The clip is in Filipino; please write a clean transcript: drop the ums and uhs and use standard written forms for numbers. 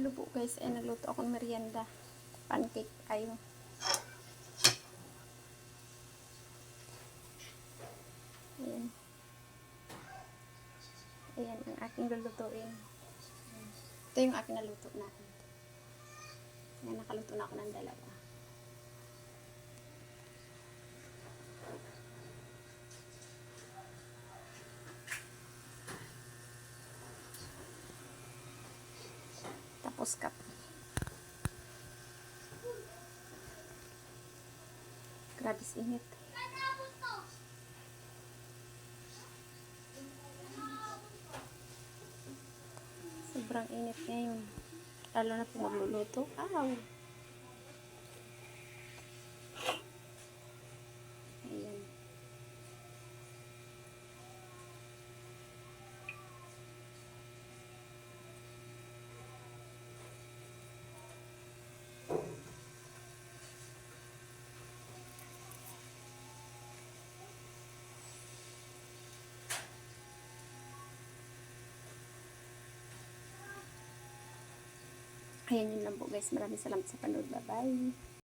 Hello po guys, ay nagluto ako ng merienda. Pancake tayo. Ayan. Ayan ang aking lulutuin. Ito yung aking naluto na. Ayan, nakaluto na ako ng dalawa. Tapos kap. Grabe init. Sobrang init ngayon. Lalo na kung magluluto. Aw! Ayan. Ayan yun lang po guys. Maraming salamat sa panood. Bye-bye.